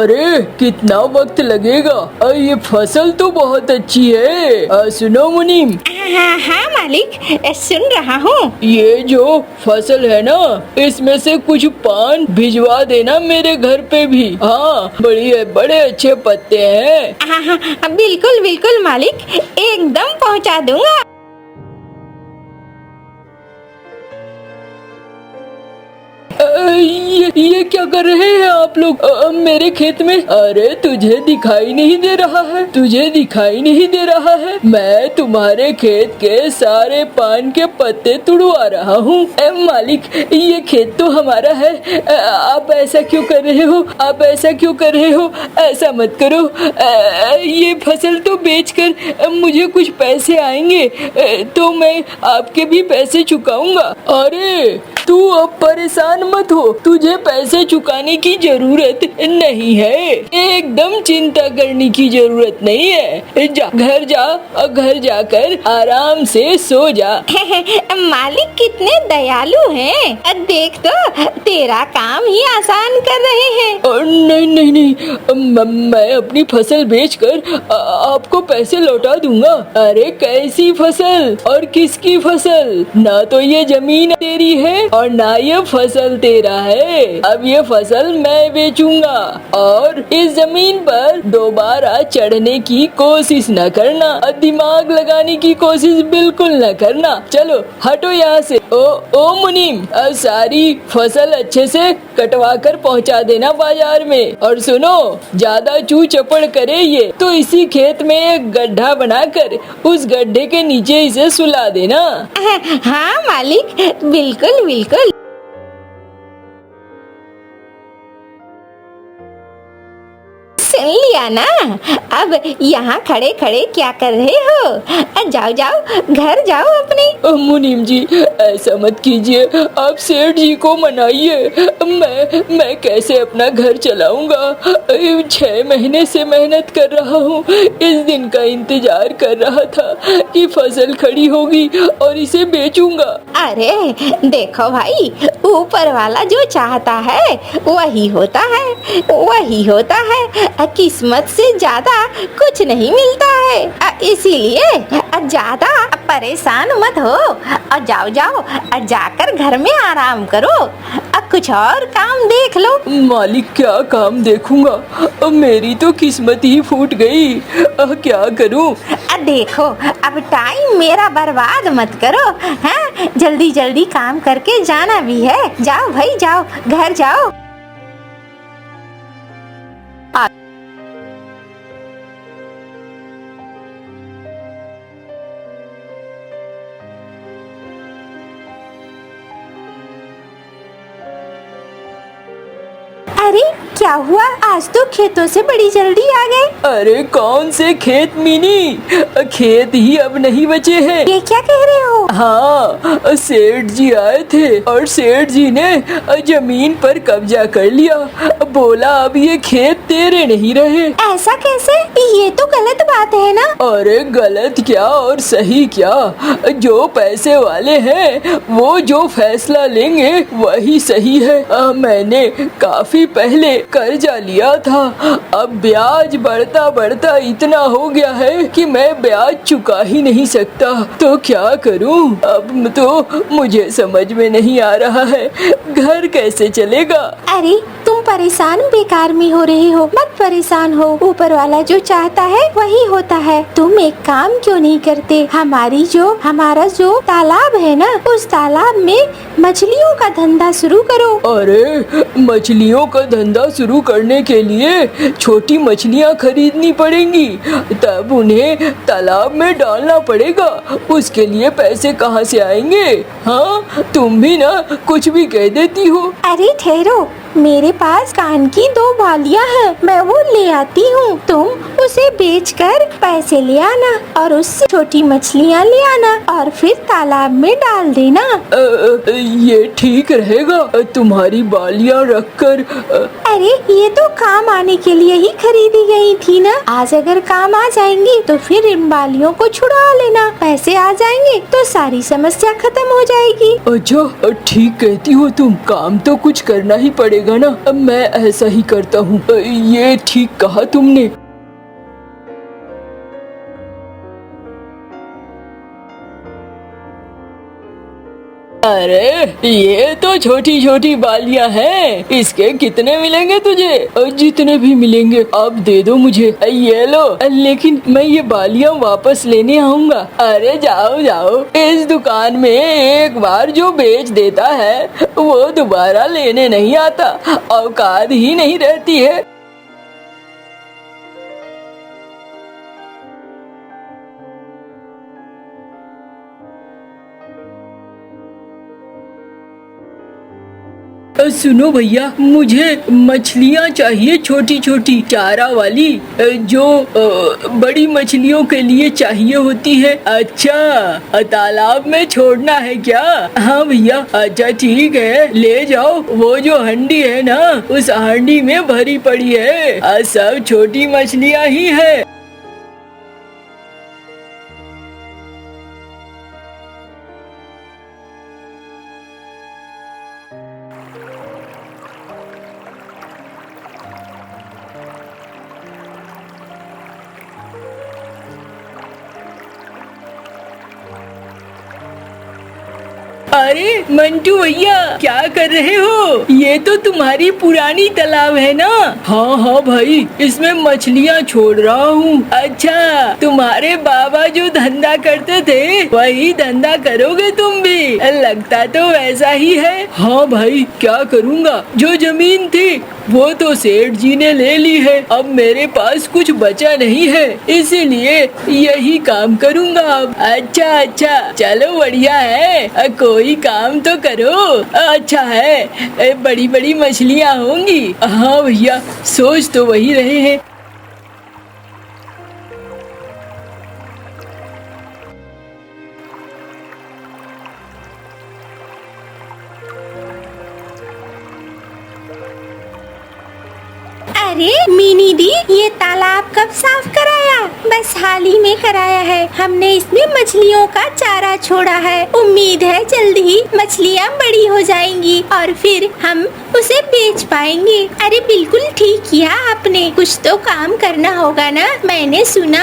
अरे कितना वक्त लगेगा? ये फसल तो बहुत अच्छी है। सुनो मुनीम। हाँ हाँ मालिक, सुन रहा हूँ। ये जो फसल है ना, इसमें से कुछ पान भिजवा देना मेरे घर पे भी। हाँ, बड़े अच्छे पत्ते हैं। हाँ हाँ बिल्कुल बिल्कुल मालिक, एकदम पहुँचा दूंगा। ये क्या कर रहे हैं आप लोग मेरे खेत में? अरे तुझे दिखाई नहीं दे रहा है? तुझे दिखाई नहीं दे रहा है? मैं तुम्हारे खेत के सारे पान के पत्ते तुड़वा रहा हूँ। मालिक, ये खेत तो हमारा है। आप ऐसा क्यों कर रहे हो? आप ऐसा क्यों कर रहे हो? ऐसा मत करो। ये फसल तो बेचकर मुझे कुछ पैसे आएंगे, तो मैं आपके भी पैसे चुकाऊंगा। अरे तू अब परेशान मत हो, तुझे पैसे चुकाने की जरूरत नहीं है। एकदम चिंता करने की जरूरत नहीं है। जा घर जा और घर जाकर आराम से सो जा। मालिक कितने दयालु हैं। देख तो तेरा काम ही आसान कर रहे हैं। नहीं नहीं नहीं, मैं अपनी फसल बेचकर आपको पैसे लौटा दूंगा। अरे कैसी फसल और किसकी फसल? ना तो ये जमीन तेरी है और ना ये फसल तेरा है। अब ये फसल मैं बेचूंगा और इस जमीन पर दोबारा चढ़ने की कोशिश न करना और दिमाग लगाने की कोशिश बिल्कुल न करना। चलो हटो यहाँ से। ओ मुनीम, सारी फसल अच्छे से कटवा कर पहुँचा देना बाजार में। और सुनो, ज्यादा चू चपड़ करे ये तो इसी खेत में एक गड्ढा बनाकर उस गड्ढे के नीचे इसे सुला देना। हाँ मालिक, बिल्कुल बिल्कुल। सुन लिया ना? अब यहाँ खड़े खड़े क्या कर रहे हो? जाओ जाओ, घर जाओ अपने। मुनीम जी, ऐसा मत कीजिए, आप सेठ जी को मनाइए। मैं कैसे अपना घर चलाऊंगा? 6 महीने से मेहनत कर रहा हूँ, इस दिन का इंतजार कर रहा था कि फसल खड़ी होगी और इसे बेचूंगा। अरे देखो भाई, ऊपर वाला जो चाहता है वही होता है, वही होता है। किस्मत से ज्यादा कुछ नहीं मिलता है। इसीलिए ज्यादा परेशान मत हो और जाओ जाओ जाकर घर में आराम करो, कुछ और काम देख लो। मालिक, क्या काम देखूंगा? मेरी तो किस्मत ही फूट गई। क्या करूं? देखो, अब टाइम मेरा बर्बाद मत करो। हाँ, जल्दी जल्दी काम करके जाना भी है। जाओ भाई जाओ, घर जाओ। अरे क्या हुआ? आज तो खेतों से बड़ी जल्दी आ गए। अरे कौन से खेत मिनी? खेत ही अब नहीं बचे हैं। ये क्या कह रहे हो? हाँ, सेठ जी आए थे और सेठ जी ने जमीन पर कब्जा कर लिया। बोला अब ये खेत तेरे नहीं रहे। ऐसा कैसे? ये तो गलत बात है ना? अरे गलत क्या और सही क्या, जो पैसे वाले हैं वो जो फैसला लेंगे वही सही है। मैंने काफी पहले कर्जा लिया था, अब ब्याज बढ़ता बढ़ता इतना हो गया है कि मैं ब्याज चुका ही नहीं सकता। तो क्या करूं? अब तो मुझे समझ में नहीं आ रहा है, घर कैसे चलेगा? अरे तुम परेशान बेकार में हो रहे हो। मत परेशान हो, ऊपर वाला जो चाहता है वही होता है। तुम एक काम क्यों नहीं करते? हमारा जो तालाब है ना, उस तालाब में मछलियों का धंधा शुरू करो। अरे मछलियों का धंधा शुरू करने के लिए छोटी मछलियाँ खरीदनी पड़ेंगी, तब उन्हें तालाब में डालना पड़ेगा। उसके लिए पैसे कहाँ से आएंगे? हाँ, तुम भी ना कुछ भी कह देती हो। अरे ठहरो, मेरे पास कान की 2 बालियाँ हैं, मैं वो ले आती हूँ। तुम उसे बेचकर पैसे ले आना और उससे छोटी मछलियाँ ले आना और फिर तालाब में डाल देना। ये ठीक रहेगा? तुम्हारी बालियाँ रखकर अरे ये तो काम आने के लिए ही खरीदी गई थी ना। आज अगर काम आ जाएंगी तो फिर इन बालियों को छुड़ा लेना, पैसे आ जाएंगे तो सारी समस्या खत्म हो जाएगी। अच्छा ठीक कहती हो तुम, काम तो कुछ करना ही पड़ेगा। जाएगा ना, मैं ऐसा ही करता हूँ। ये ठीक कहा तुमने। अरे ये तो छोटी छोटी बालियां हैं, इसके कितने मिलेंगे तुझे? जितने भी मिलेंगे अब दे दो मुझे। ये लो, लेकिन मैं ये बालियां वापस लेने आऊंगा। अरे जाओ जाओ, इस दुकान में एक बार जो बेच देता है वो दोबारा लेने नहीं आता, औकात ही नहीं रहती है। सुनो भैया, मुझे मछलियाँ चाहिए, छोटी छोटी चारा वाली, जो बड़ी मछलियों के लिए चाहिए होती है। अच्छा, तालाब में छोड़ना है क्या? हाँ भैया, अच्छा ठीक है, ले जाओ। वो जो हंडी है ना, उस हंडी में भरी पड़ी है, सब छोटी मछलियाँ ही है। अरे मंटू भैया, क्या कर रहे हो? ये तो तुम्हारी पुरानी तालाब है ना? हाँ हाँ भाई, इसमें मछलियाँ छोड़ रहा हूँ। अच्छा, तुम्हारे बाबा जो धंधा करते थे वही धंधा करोगे तुम भी? लगता तो वैसा ही है। हाँ भाई, क्या करूँगा, जो जमीन थी वो तो सेठ जी ने ले ली है, अब मेरे पास कुछ बचा नहीं है, इसीलिए यही काम करूँगा अब। अच्छा अच्छा, चलो बढ़िया है, कोई काम तो करो। अच्छा है, बड़ी बड़ी मछलियाँ होंगी। हाँ भैया, सोच तो वही रहे हैं। अरे मीनी दी, ये तालाब कब साफ कराया? बस हाल ही में कराया है। हमने इसमें मछलियों का चारा छोड़ा है। उम्मीद है जल्द ही मछलियाँ बड़ी हो जाएंगी और फिर हम उसे बेच पाएंगे। अरे बिल्कुल ठीक किया आपने, कुछ तो काम करना होगा ना। मैंने सुना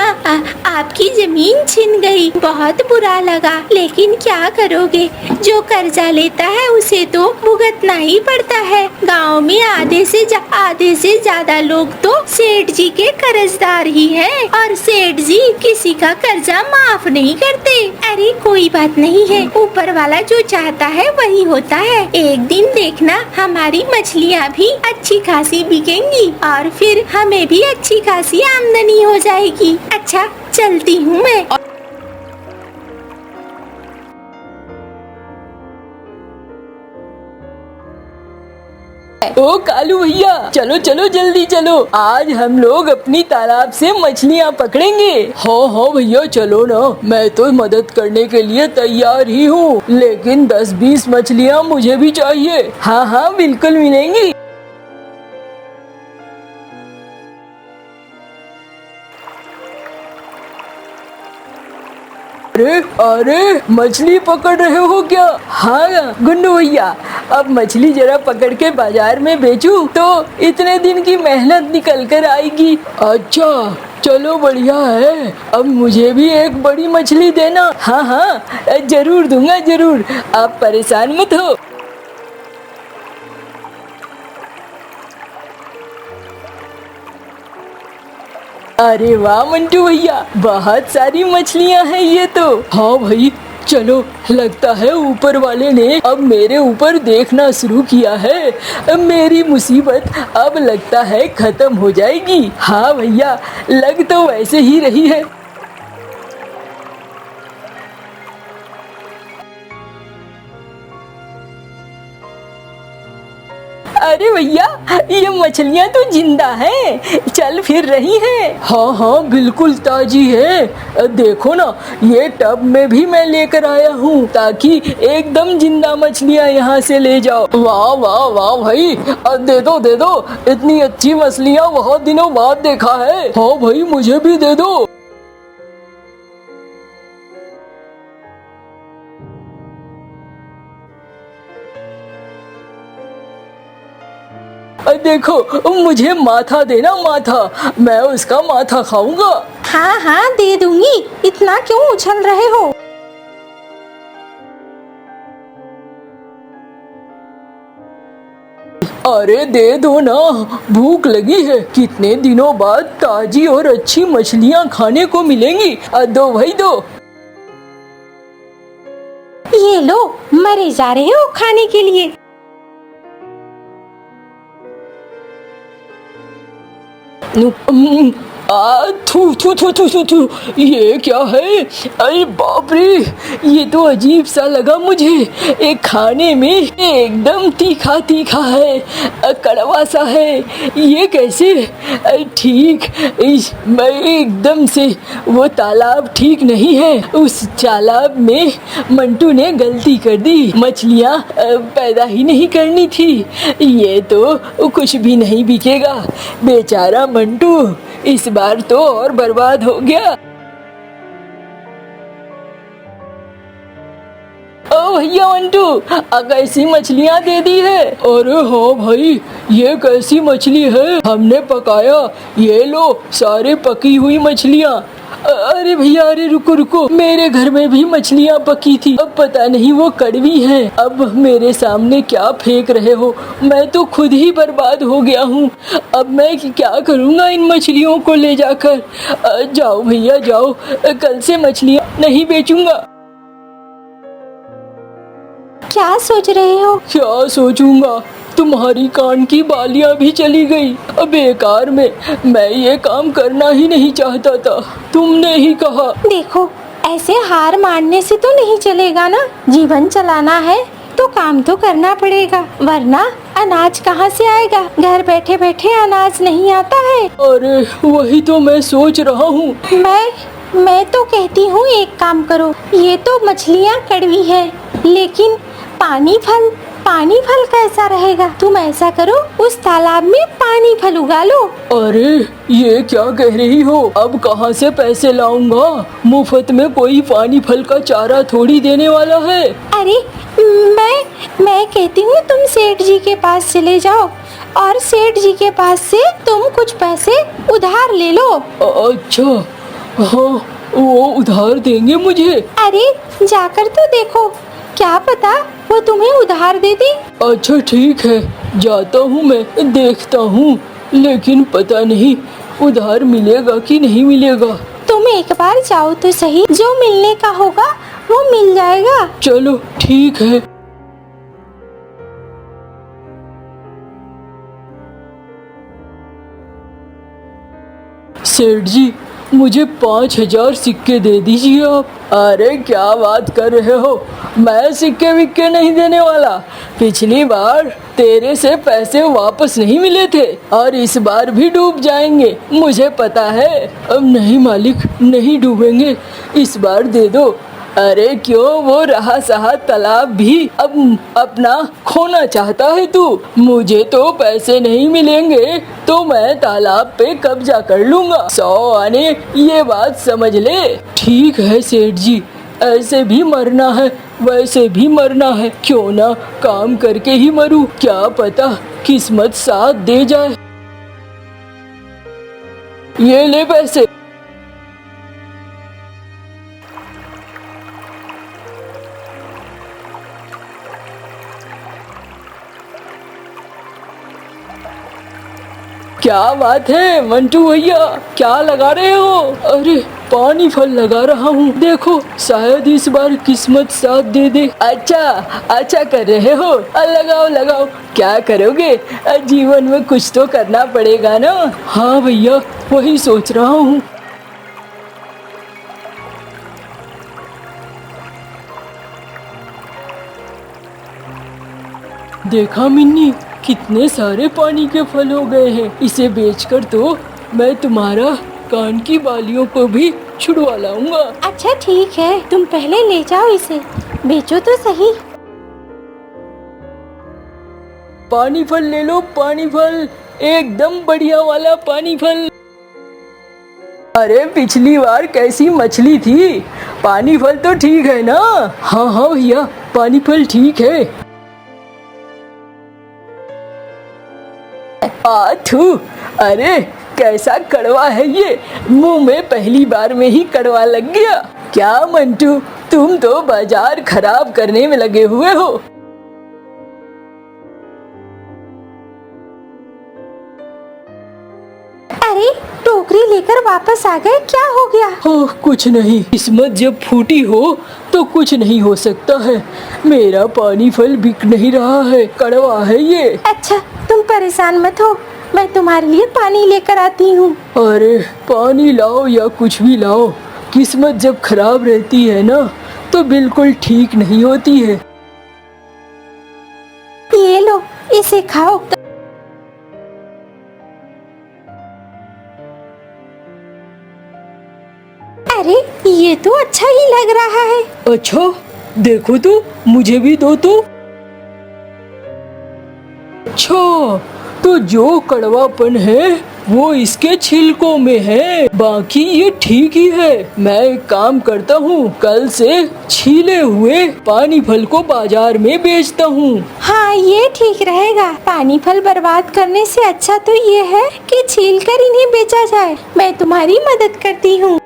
आपकी जमीन छिन गई, बहुत बुरा लगा, लेकिन क्या करोगे, जो कर्जा लेता है उसे तो भुगतना ही पड़ता है। गाँव में आधे से ज्यादा लोग तो सेठ जी के कर्जदार ही हैं और सेठ जी किसी का कर्जा माफ नहीं करते। अरे कोई बात नहीं है, ऊपर वाला जो चाहता है वही होता है। एक दिन देखना, हमारी मछलियाँ भी अच्छी खासी बिकेंगी और फिर हमें भी अच्छी खासी आमदनी हो जाएगी। अच्छा, चलती हूँ मैं। ओ कालू भैया, चलो चलो जल्दी चलो, आज हम लोग अपनी तालाब से मछलियाँ पकड़ेंगे। हाँ हाँ भैया, चलो ना, मैं तो मदद करने के लिए तैयार ही हूँ, लेकिन 10-20 मछलियाँ मुझे भी चाहिए। हाँ हाँ, बिल्कुल मिलेंगी। अरे अरे, मछली पकड़ रहे हो क्या? हाँ गुंडू भैया, अब मछली जरा पकड़ के बाजार में बेचूं तो इतने दिन की मेहनत निकल कर आएगी। अच्छा चलो बढ़िया है, अब मुझे भी एक बड़ी मछली देना। हाँ हाँ, जरूर दूंगा जरूर, आप परेशान मत हो। अरे वाह मंटू भैया, बहुत सारी मछलियाँ हैं ये तो। हाँ भाई, चलो, लगता है ऊपर वाले ने अब मेरे ऊपर देखना शुरू किया है। अब मेरी मुसीबत अब लगता है खत्म हो जाएगी। हाँ भैया, लग तो वैसे ही रही है। अरे भैया, ये मछलियाँ तो जिंदा हैं, चल फिर रही हैं। हाँ हाँ, बिल्कुल ताजी है। देखो ना, ये टब में भी मैं लेकर आया हूँ ताकि एकदम जिंदा मछलियाँ यहाँ से ले जाओ। वाह वाह वाह भाई, दे दो, इतनी अच्छी मछलियाँ बहुत दिनों बाद देखा है। हाँ भाई, मुझे भी दे दो। देखो मुझे माथा देना, माथा, मैं उसका माथा खाऊंगा। हाँ हाँ दे दूंगी, इतना क्यों उछल रहे हो? अरे दे दो ना, भूख लगी है। कितने दिनों बाद ताजी और अच्छी मछलियाँ खाने को मिलेंगी। दो भाई दो। ये लो, मरे जा रहे हो खाने के लिए। थू थू थू थू थू थू, ये क्या है? अरे बाप रे, ये तो अजीब सा लगा मुझे। एक खाने में एकदम तीखा तीखा है, कड़वा सा है। ये कैसे? ठीक, मैं एकदम से, वो तालाब ठीक नहीं है। उस तालाब में मंटू ने गलती कर दी, मछलियाँ पैदा ही नहीं करनी थी। ये तो कुछ भी नहीं बिकेगा, बेचारा मंटू इस बार तो और बर्बाद हो गया। ओ भैया मंटू, कैसी मछलियाँ दे दी है? अरे हाँ भाई, ये कैसी मछली है? हमने पकाया, ये लो सारे पकी हुई मछलियाँ। अरे भैया, अरे रुको रुको, मेरे घर में भी मछलियाँ पकी थी, अब पता नहीं वो कड़वी हैं। अब मेरे सामने क्या फेंक रहे हो? मैं तो खुद ही बर्बाद हो गया हूँ। अब मैं क्या करूँगा इन मछलियों को ले जाकर? जाओ भैया जाओ, कल से मछलियाँ नहीं बेचूंगा। क्या सोच रहे हो? क्या सोचूंगा, तुम्हारी कान की बालियां भी चली गई। बेकार में, मैं ये काम करना ही नहीं चाहता था, तुमने ही कहा। देखो, ऐसे हार मानने से तो नहीं चलेगा ना। जीवन चलाना है तो काम तो करना पड़ेगा, वरना अनाज कहाँ से आएगा? घर बैठे बैठे अनाज नहीं आता है। अरे वही तो मैं सोच रहा हूँ। मैं तो कहती हूँ एक काम करो। ये तो मछलियाँ कड़वी है, लेकिन पानी फल कैसा रहेगा? तुम ऐसा करो, उस तालाब में पानी फल उगा लो। अरे ये क्या कह रही हो? अब कहाँ से पैसे लाऊंगा? मुफ्त में कोई पानी फल का चारा थोड़ी देने वाला है। अरे मैं कहती हूँ तुम सेठ जी के पास चले जाओ और सेठ जी के पास से तुम कुछ पैसे उधार ले लो। अच्छा, हाँ वो उधार देंगे मुझे? अरे जाकर तो देखो, क्या पता वो तुम्हें उधार दे दे। अच्छा ठीक है, जाता हूँ, मैं देखता हूँ, लेकिन पता नहीं उधार मिलेगा कि नहीं मिलेगा। तुम एक बार जाओ तो सही, जो मिलने का होगा वो मिल जाएगा। चलो ठीक है। सेठ जी, मुझे 5,000 सिक्के दे दीजिए आप। अरे क्या बात कर रहे हो? मैं सिक्के विक्के नहीं देने वाला। पिछली बार तेरे से पैसे वापस नहीं मिले थे और इस बार भी डूब जाएंगे, मुझे पता है। अब नहीं मालिक, नहीं डूबेंगे, इस बार दे दो। अरे क्यों, वो रहा सहा तालाब भी अब अपना खोना चाहता है तू? मुझे तो पैसे नहीं मिलेंगे तो मैं तालाब पे कब्जा कर लूंगा। 100 आने, ये बात समझ ले। ठीक है सेठ जी, ऐसे भी मरना है वैसे भी मरना है, क्यों ना काम करके ही मरूं, क्या पता किस्मत साथ दे जाए। ये ले पैसे। क्या बात है मंटू भैया, क्या लगा रहे हो? अरे पानी फल लगा रहा हूँ, देखो शायद इस बार किस्मत साथ दे दे। अच्छा कर रहे हो, लगाओ लगाओ। क्या करोगे, जीवन में कुछ तो करना पड़ेगा ना। हाँ भैया, वही सोच रहा हूँ। देखा मिन्नी, कितने सारे पानी के फल हो गए हैं। इसे बेचकर तो मैं तुम्हारा कान की बालियों को भी छुड़वा लाऊंगा। अच्छा ठीक है, तुम पहले ले जाओ इसे, बेचो तो सही। पानी फल ले लो, पानी फल, एकदम बढ़िया वाला पानी फल। अरे पिछली बार कैसी मछली थी? पानी फल तो ठीक है ना? हाँ भैया, पानी फल ठीक है। आथू, अरे कैसा कड़वा है ये, मुंह में पहली बार में ही कड़वा लग गया। क्या मंटू, तुम तो बाजार खराब करने में लगे हुए हो। अरे टोकरी लेकर वापस आ गए, क्या हो गया? ओह कुछ नहीं, किस्मत जब फूटी हो तो कुछ नहीं हो सकता है। मेरा पानी फल बिक नहीं रहा है, कड़वा है ये। अच्छा तुम परेशान मत हो, मैं तुम्हारे लिए पानी लेकर आती हूँ। अरे पानी लाओ या कुछ भी लाओ, किस्मत जब खराब रहती है ना तो बिल्कुल ठीक नहीं होती है। ये लो, इसे खाओ। अरे ये तो अच्छा ही लग रहा है। अच्छा देखो तो, मुझे भी दो तो। अच्छा तो जो कड़वापन है वो इसके छिलकों में है, बाकी ये ठीक ही है। मैं एक काम करता हूँ, कल से छीले हुए पानी फल को बाजार में बेचता हूँ। हाँ ये ठीक रहेगा, पानी फल बर्बाद करने से अच्छा तो ये है कि छील कर इन्हें बेचा जाए। मैं तुम्हारी मदद करती हूँ।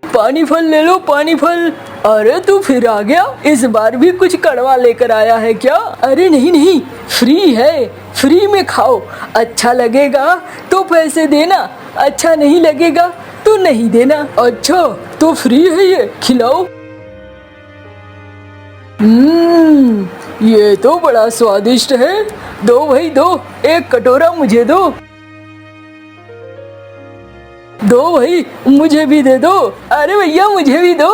पानी फल ले लो, पानी फल। अरे तू फिर आ गया, इस बार भी कुछ कड़वा लेकर आया है क्या? अरे नहीं नहीं, फ्री है, फ्री में खाओ। अच्छा लगेगा तो पैसे देना, अच्छा नहीं लगेगा तो नहीं देना। अच्छा तो फ्री है ये, खिलाओ। ये तो बड़ा स्वादिष्ट है। दो भाई दो, एक कटोरा मुझे दो। दो भाई, मुझे भी दे दो। अरे भैया मुझे भी दो।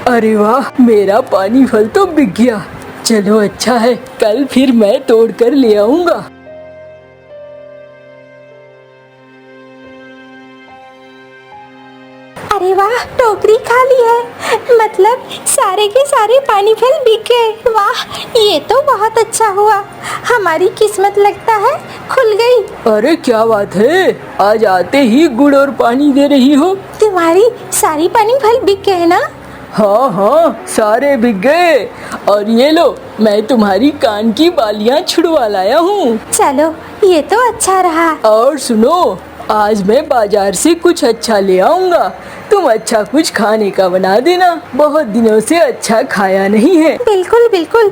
अरे वाह, मेरा पानी फल तो बिक गया। चलो अच्छा है, कल फिर मैं तोड़ कर ले आऊंगा। अरे वाह, टोकरी खाली है, मतलब सारे के सारे पानी फल बिक गए। वाह ये तो बहुत अच्छा हुआ, हमारी किस्मत लगता है खुल गई। अरे क्या बात है, आज आते ही गुड़ और पानी दे रही हो। तुम्हारी सारी पानी फल बिक गए ना? हाँ हाँ सारे बिक गए। और ये लो, मैं तुम्हारी कान की बालियां छुड़वा लाया हूँ। चलो ये तो अच्छा रहा। और सुनो, आज मैं बाजार से कुछ अच्छा ले आऊंगा, तुम अच्छा कुछ खाने का बना देना। बहुत दिनों से अच्छा खाया नहीं है। बिल्कुल बिल्कुल।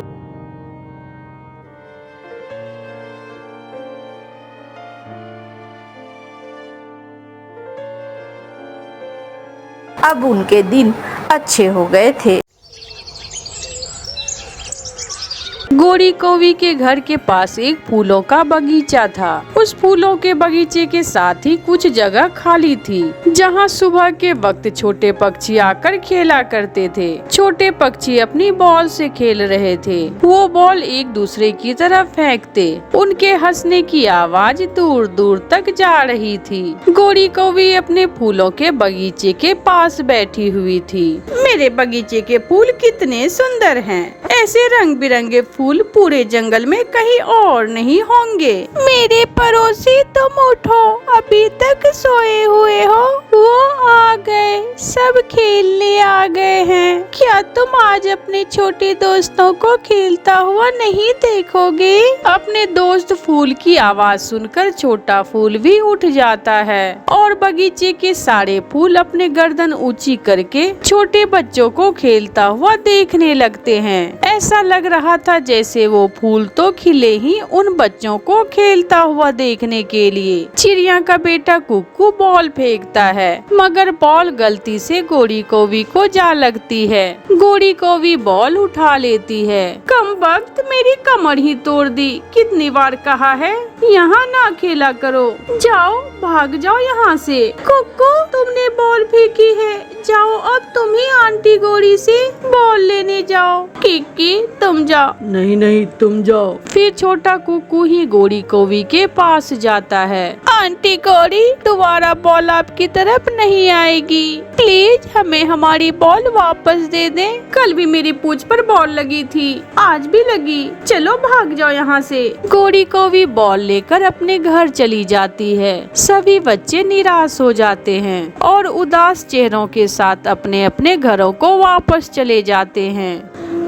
अब उनके दिन अच्छे हो गए थे। गोरी कौवी के घर के पास एक फूलों का बगीचा था। उस फूलों के बगीचे के साथ ही कुछ जगह खाली थी, जहाँ सुबह के वक्त छोटे पक्षी आकर खेला करते थे। छोटे पक्षी अपनी बॉल से खेल रहे थे। वो बॉल एक दूसरे की तरफ फेंकते। उनके हंसने की आवाज दूर दूर तक जा रही थी। गोरी कौवी अपने फूलों के बगीचे के पास बैठी हुई थी। मेरे बगीचे के फूल कितने सुंदर हैं। ऐसे रंग बिरंगे फूल पूरे जंगल में कहीं और नहीं होंगे। मेरे पड़ोसी तुम उठो, अभी तक सोए हुए हो। वो आ गए, सब खेलने आ गए हैं। क्या तुम आज अपने छोटे दोस्तों को खेलता हुआ नहीं देखोगे? अपने दोस्त फूल की आवाज सुनकर छोटा फूल भी उठ जाता है और बगीचे के सारे फूल अपने गर्दन ऊंची करके छोटे बच्चों को खेलता हुआ देखने लगते हैं। ऐसा लग रहा था जैसे वो फूल तो खिले ही उन बच्चों को खेलता हुआ देखने के लिए। चिड़िया का बेटा कुक्कू बॉल फेंकता है, मगर बॉल गलती से गोरी कौवी को जा लगती है। गोरी कौवी बॉल उठा लेती है। कम वक्त मेरी कमर ही तोड़ दी। कितनी बार कहा है यहाँ ना खेला करो। जाओ, भाग जाओ यहाँ से। कुक्कू तुमने बॉल फेंकी है, जाओ अब तुम ही आने आंटी गौरी से बॉल लेने जाओ। किक्की तुम जाओ। नहीं नहीं तुम जाओ। फिर छोटा कुक्कू ही गौरी कौवी के पास जाता है। आंटी गौरी दोबारा बॉल आपकी तरफ नहीं आएगी, प्लीज हमें हमारी बॉल वापस दे दें। कल भी मेरी पूंछ पर बॉल लगी थी, आज भी लगी, चलो भाग जाओ यहाँ से। गौरी कौवी बॉल लेकर अपने घर चली जाती है। सभी बच्चे निराश हो जाते हैं और उदास चेहरों के साथ अपने अपने घरों को वापस चले जाते हैं।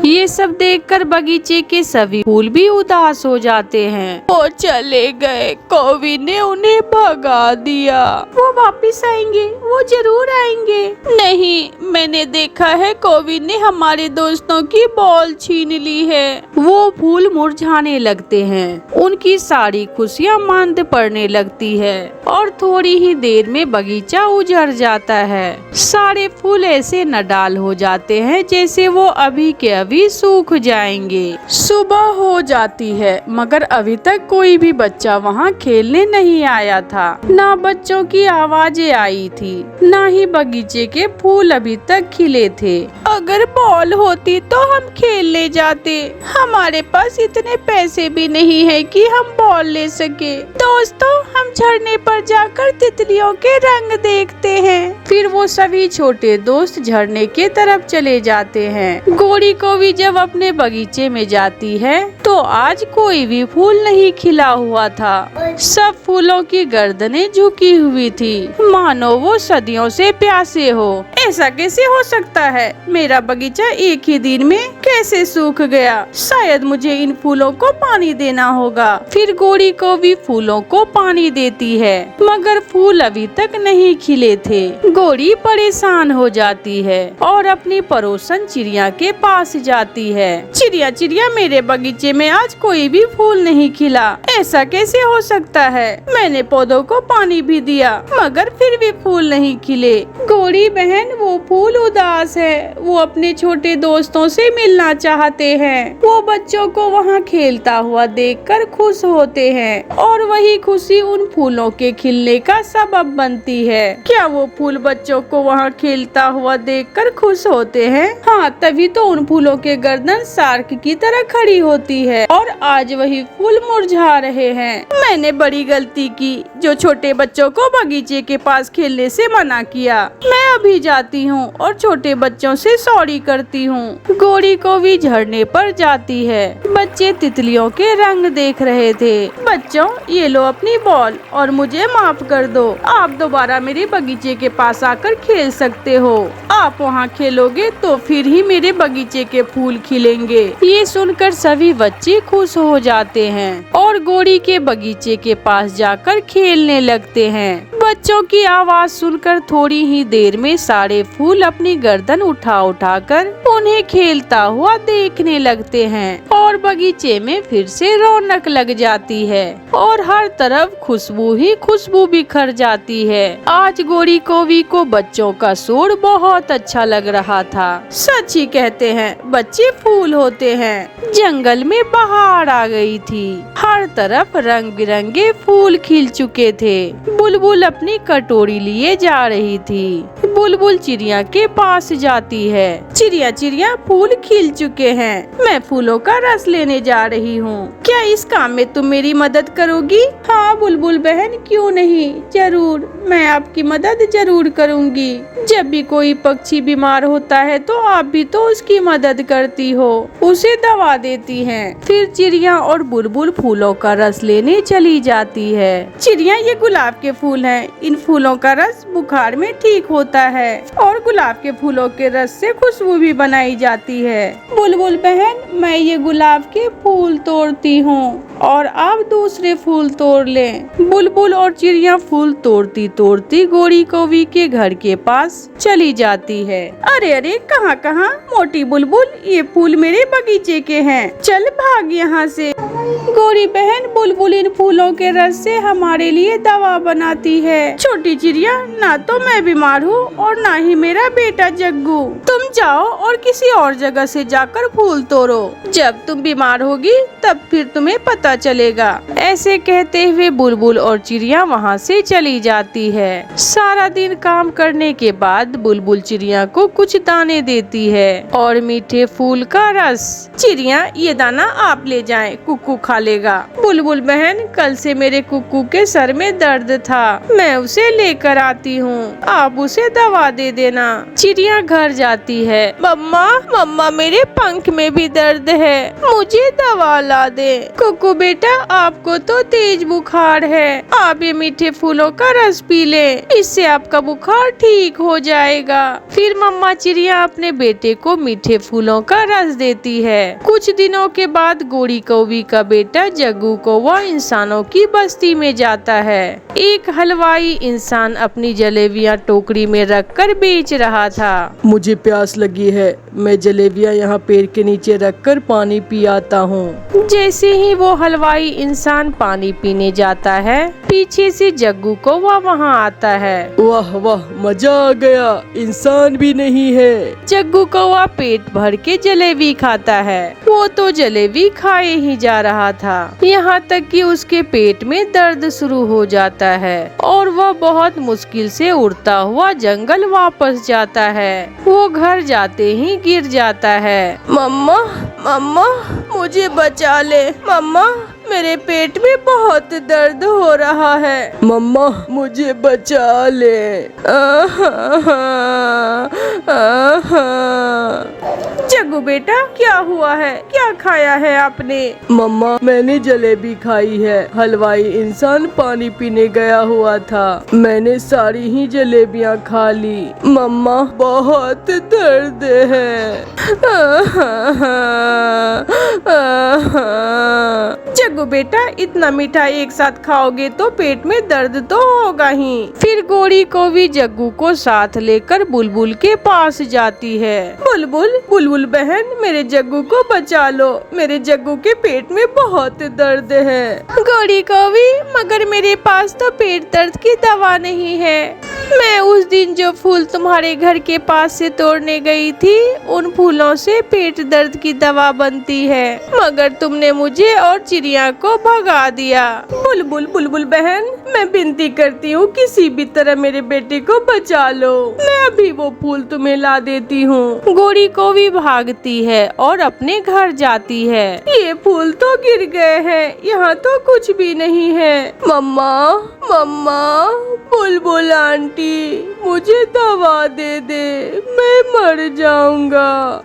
ये सब देखकर बगीचे के सभी फूल भी उदास हो जाते हैं। वो चले गए, कौवी ने उन्हें भगा दिया। वो वापस आएंगे, वो जरूर आएंगे। नहीं, मैंने देखा है कौवी ने हमारे दोस्तों की बॉल छीन ली है। वो फूल मुरझाने लगते हैं, उनकी सारी खुशियाँ मंद पड़ने लगती है और थोड़ी ही देर में बगीचा उजड़ जाता है। सारे फूल ऐसे नडाल हो जाते हैं जैसे वो अभी के अभी सूख जाएंगे। सुबह हो जाती है मगर अभी तक कोई भी बच्चा वहाँ खेलने नहीं आया था। ना बच्चों की आवाजें आई थी, ना ही बगीचे के फूल अभी तक खिले थे। अगर बॉल होती तो हम खेलने जाते, हमारे पास इतने पैसे भी नहीं है कि हम बॉल ले सके। दोस्तों, हम झरने पर जाकर तितलियों के रंग देखते हैं। फिर वो सभी छोटे दोस्त झरने के तरफ चले जाते हैं। गौरी कौवी जब अपने बगीचे में जाती है तो आज कोई भी फूल नहीं खिला हुआ था। सब फूलों की गर्दनें झुकी हुई थी, मानो वो सदियों से प्यासे हो। ऐसा कैसे हो सकता है? मेरा बगीचा एक ही दिन में कैसे सूख गया? शायद मुझे इन फूलों को पानी देना होगा। फिर गौरी कौवी फूलों को पानी देती है मगर फूल अभी तक नहीं खिले थे। गौरी परेशान हो जाती है और अपनी पड़ोसन चिड़िया के पास जाती है। चिड़िया चिड़िया, मेरे बगीचे में आज कोई भी फूल नहीं खिला, ऐसा कैसे हो सकता है? मैंने पौधों को पानी भी दिया मगर फिर भी फूल नहीं खिले। गौरी बहन, वो फूल उदास है, वो अपने छोटे दोस्तों से मिलना चाहते हैं। वो बच्चों को वहाँ खेलता हुआ देखकर खुश होते हैं और वही खुशी उन फूलों के खिलने का सबब बनती है। क्या वो फूल बच्चों को वहाँ खेलता हुआ देखकर खुश होते हैं? हाँ, तभी तो उन फूलों के गर्दन शार्क की तरह खड़ी होती है और आज वही फूल मुरझा रहे हैं। मैंने बड़ी गलती की जो छोटे बच्चों को बगीचे के पास खेलने से मना किया। मैं अभी जाती हूँ और छोटे बच्चों से सॉरी करती हूँ। गौरी कौवी झरने पर जाती है। बच्चे तितलियों के रंग देख रहे थे। बच्चों, ये लो अपनी बॉल और मुझे माफ कर दो। आप दोबारा मेरे बगीचे के पास आकर खेल सकते हो। आप वहाँ खेलोगे तो फिर ही मेरे बगीचे के फूल खिलेंगे। ये सुनकर सभी बच्चे खुश हो जाते हैं और गौरी के बगीचे के पास जाकर खेलने लगते हैं। बच्चों की आवाज सुनकर थोड़ी ही देर में सारे फूल अपनी गर्दन उठा उठाकर उन्हें खेलता हुआ देखने लगते हैं और बगीचे में फिर से रौनक लग जाती है और हर तरफ खुशबू ही खुशबू बिखर जाती है। आज गौरी कौवी को बच्चों का शोर बहुत अच्छा लग रहा था। सच ही कहते हैं, बच्चे फूल होते हैं। जंगल में बहार आ गई थी, हर तरफ रंग बिरंगे फूल खिल चुके थे। बुलबुल अपनी कटोरी लिए जा रही थी। बुलबुल चिड़िया के पास जाती है। चिड़िया चिड़िया, फूल खिल चुके हैं, मैं फूलों का रस लेने जा रही हूँ। क्या इस काम में तुम मेरी मदद करोगी? हाँ बुलबुल बहन, क्यों नहीं, जरूर, मैं आपकी मदद जरूर करूँगी। जब भी कोई पक्षी बीमार होता है तो आप भी तो उसकी मदद करती हो, उसे दवा देती हैं। फिर चिड़िया और बुलबुल फूलों का रस लेने चली जाती है। चिड़िया, ये गुलाब के फूल हैं, इन फूलों का रस बुखार में ठीक होता है और गुलाब के फूलों के रस से खुशबू भी बनाई जाती है। बुलबुल बहन, मैं ये गुलाब के फूल तोड़ती हूँ और आप दूसरे फूल तोड़ लें। बुलबुल और चिड़िया फूल तोड़ती तोड़ती गौरी कौवी के घर के पास चली जाती है। अरे अरे, कहाँ कहाँ मोटी बुलबुल, ये फूल मेरे बगीचे के हैं, चल भाग यहाँ से। गोरी बहन बुलबुल इन फूलों के रस से हमारे लिए दवा बनाती है। छोटी चिड़िया, ना तो मैं बीमार हूँ और ना ही मेरा बेटा जग्गू। तुम जाओ और किसी और जगह से जाकर फूल तोड़ो। जब तुम बीमार होगी तब फिर तुम्हें पता चलेगा। ऐसे कहते हुए बुलबुल और चिड़िया वहाँ से चली जाती है। सारा दिन काम करने के बाद बुलबुल चिड़िया को कुछ दाने देती है और मीठे फूल का रस। चिड़िया, ये दाना आप ले जाएं, कुक्कू खा लेगा। बुलबुल बहन, कल से मेरे कुक्कू के सर में दर्द था, मैं उसे लेकर आती हूँ, आप उसे दवा दे देना। चिड़िया घर जाती है। मम्मा, मम्मा मेरे पंख में भी दर्द है, मुझे दवा ला दे। कुक्कू बेटा, आपको तो तेज बुखार है, आप ये मीठे फूलों का रस पी लें, इससे आपका बुखार ठीक हो जाएगा। फिर मम्मा चिड़िया अपने बेटे को मीठे फूलों का रस देती है। कुछ दिनों के बाद गोरी कौवी का बेटा जग्गू कौवा इंसानों की बस्ती में जाता है। एक हलवाई इंसान अपनी जलेबियाँ टोकरी में रखकर बेच रहा था। मुझे प्यास लगी है, मैं जलेबियाँ यहाँ पेड़ के नीचे रखकर पानी पी आता हूँ। जैसे ही वो हलवाई इंसान पानी पीने जाता है, पीछे से जग्गू कौवा वहाँ आता है। वाह वाह, मजा आ गया, इंसान भी नहीं है। जग्गू कौवा पेट भर के जलेबी खाता है। वो तो जलेबी खाए ही जा रहा था, यहाँ तक कि उसके पेट में दर्द शुरू हो जाता है और वह बहुत मुश्किल से उड़ता हुआ जंगल वापस जाता है। वो घर जाते ही गिर जाता है। मम्मा, मम्मा मुझे बचा ले, मम्मा मेरे पेट में बहुत दर्द हो रहा है। मम्मा मुझे बचा ले। जग्गू बेटा, क्या हुआ है, क्या खाया है आपने? मम्मा, मैंने जलेबी खाई है, हलवाई इंसान पानी पीने गया हुआ था, मैंने सारी ही जलेबियाँ खा ली। मम्मा बहुत दर्द है। जग्गू बेटा, इतना मीठा एक साथ खाओगे तो पेट में दर्द तो होगा ही। फिर गोरी कौवी जग्गू को साथ लेकर बुलबुल के पास जाती है। बुलबुल, बुलबुल बहन, मेरे जग्गू को बचा लो, मेरे जग्गू के पेट में बहुत दर्द है। गोरी कौवी, मगर मेरे पास तो पेट दर्द की दवा नहीं है। मैं उस दिन जो फूल तुम्हारे घर के पास से तोड़ने गई थी, उन फूलों से पेट दर्द की दवा बनती है, मगर तुमने मुझे और चिड़िया को भगा दिया। बुलबुल, बुलबुल बहन, मैं विनती करती हूँ, किसी भी तरह मेरे बेटे को बचा लो, मैं अभी वो फूल तुम्हें ला देती हूँ। गोरी कौवी भागती है और अपने घर जाती है। ये फूल तो गिर गए हैं, यहाँ तो कुछ भी नहीं है। मम्मा, मम्मा, बुलबुल आंटी, मुझे दवा दे दे, मैं मर जाऊंगा।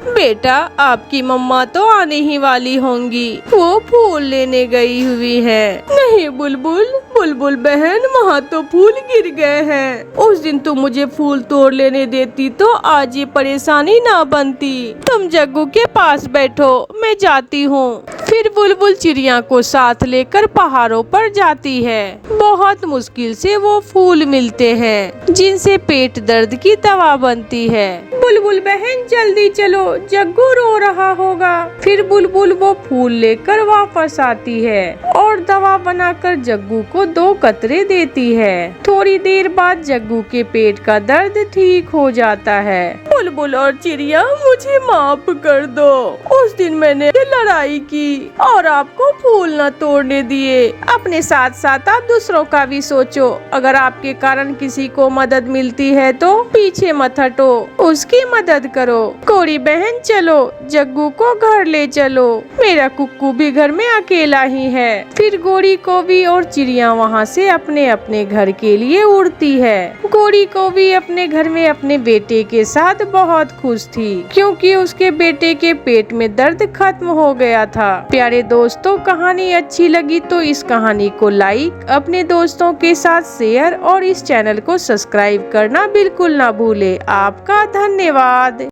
बेटा, आपकी मम्मा तो आने ही वाली होंगी, वो फूल लेने गई हुई है। नहीं बुलबुल, बुलबुल बहन, वहाँ तो फूल गिर गए हैं। उस दिन तुम मुझे फूल तोड़ लेने देती तो आज ये परेशानी ना बनती। तुम जग्गू के पास बैठो, मैं जाती हूँ। फिर बुलबुल चिड़िया को साथ लेकर पहाड़ों पर जाती है। बहुत मुश्किल से वो फूल मिलते हैं जिनसे पेट दर्द की दवा बनती है। बुलबुल बहन जल्दी चलो, जग्गू रो रहा होगा। फिर बुलबुल वो फूल लेकर वापस आती है और दवा बनाकर जग्गू को 2 कतरे देती है। थोड़ी देर बाद जग्गू के पेट का दर्द ठीक हो जाता है। बुलबुल और चिड़िया, मुझे माफ कर दो, उस दिन मैंने लड़ाई की और आपको फूल न तोड़ने दिए। अपने साथ साथ आप दूसरों का भी सोचो, अगर आपके कारण किसी को मदद मिलती है तो पीछे मत हटो, उसकी मदद करो। गोरी बहन चलो, जग्गू को घर ले चलो, मेरा कुक्कू भी घर में अकेला ही है। फिर गोरी कौवी और चिड़िया वहाँ से अपने अपने घर के लिए उड़ती है। गोरी कौवी अपने घर में अपने बेटे के साथ बहुत खुश थी, क्योंकि उसके बेटे के पेट में दर्द खत्म हो गया था। प्यारे दोस्तों, कहानी अच्छी लगी तो इस कहानी को लाइक, अपने दोस्तों के साथ शेयर और इस चैनल को सब्सक्राइब करना बिल्कुल ना भूले। आपका धन्यवाद।